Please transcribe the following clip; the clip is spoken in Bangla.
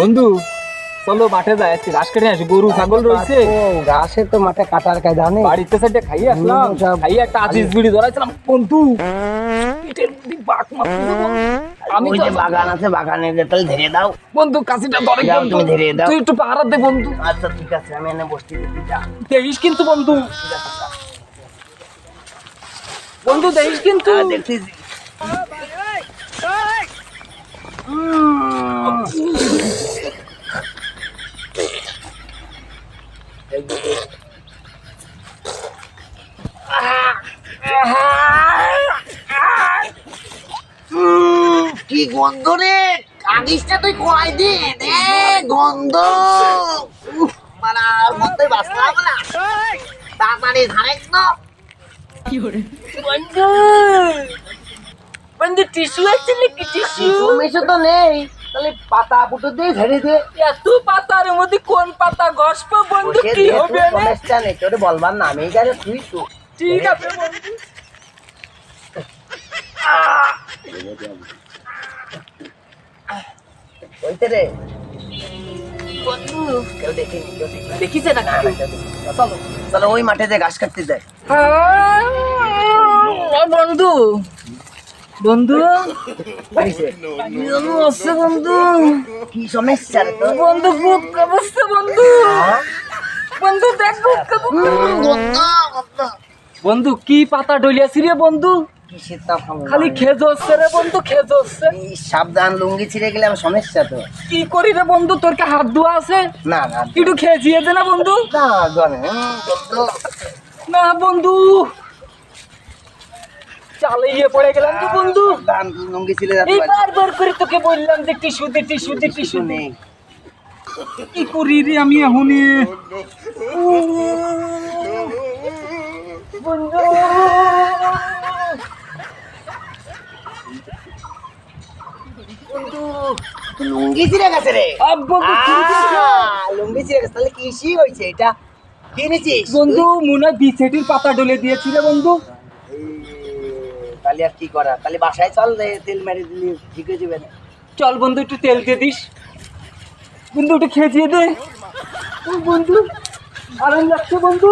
বন্ধু চলো মাঠে যাই, আজকে ঘাস কেটে আসি, গরু ছাগল রয়েছে ঘাসে তো মাঠে কাটার কায়দা নেই। বাড়িতে সাইডে খাইয়ে আসলাম, খাইয়ে একটা আজিজ বিড়ি ধরাইছিলাম বন্ধু, পিঠের মধ্যে বাঘ মারছিল বন্ধু। আমি ওই তো যে বাগান আছে, বাগানে তাহলে ধরে দাও। বন্ধু কাশিটা ধরে যাও, বন্ধু, তুমি ধরে দাও। তুই একটু পাহারা দে বন্ধু। আচ্ছা ঠিক আছে, আমি এনে বসতে দিচ্ছি, যা। দেখিস কিন্তু বন্ধু, বন্ধু দেখিস কিন্তু। দেখতেছি। কি গন্ধ রে, কাগিসটা তুই কয় দিন গন্ধ। মানে গন্ধে বাঁচলাম না, তাড়াতাড়ি ধারেক না। বন্ধু বন্ধু টিস্যু আছে নাকি? টিস্যু মিশো তো নেই, তাহলে পাতা পুটো দিয়ে ঝেড়ে দে। এত পাতার মধ্যে কোন পাতা ঘষবো বন্ধু? কি হবে না? সমস্যা নেই, তোরে বলবার না, আমি জানি তুই তো। ঠিক আছে বন্ধু। ওইতে রে বন্ধু কেউ দেখিনি, কেউ দেখিনি। দেখিছে না কেউ? চলো চলো ওই মাঠে যে ঘাস কাটতে যায়। বন্ধু বন্ধু পাইছে? আছে বন্ধু, কি সমস্যা রে তোর? বন্ধু খুব অবস্থা বন্ধু, বন্ধু দেখ বন্ধু কি পাতা ডলিয়াছি রে বন্ধু, কিসের তা খাবো? খালি খেজো হচ্ছে রে বন্ধু, খেজো হচ্ছে। এই সাবধান, লুঙ্গি ছিঁড়ে গেলে আমার সমস্যা তো। কি করি রে বন্ধু, তোর কে হাত ধোয়া আছে? না না একটু খেয়েছিয়ে দে না বন্ধু। না জানে না বন্ধু চালিয়ে পড়ে গেলাম তো বন্ধু। সাবধান, লুঙ্গি ছিঁড়ে যাতে এই পারে। বারবার করে তোকে বললাম যে টিস্যু দে, টিস্যু দে, টিস্যু কিছু দে। নেই। কি করি রে আমি এখন বন্ধু? লুঙ্গি ছিঁড়ে গেছে রে। বন্ধু কি হয়েছে? লুঙ্গি ছিঁড়ে গেছে, তাহলে কিসি হয়েছে এটা? কি নিছিস বন্ধু মনে হয় বিছেটির পাতা ডলে দিয়েছিল বন্ধু। তাহলে আর কি করা, তাহলে বাসায় চল, তেল মেরে দিলি ঠিক হয়ে যাবে না? চল বন্ধু একটু তেল দিয়ে দিস বন্ধু, একটু খেয়ে দিয়ে দে। ও বন্ধু আরাম লাগছে বন্ধু।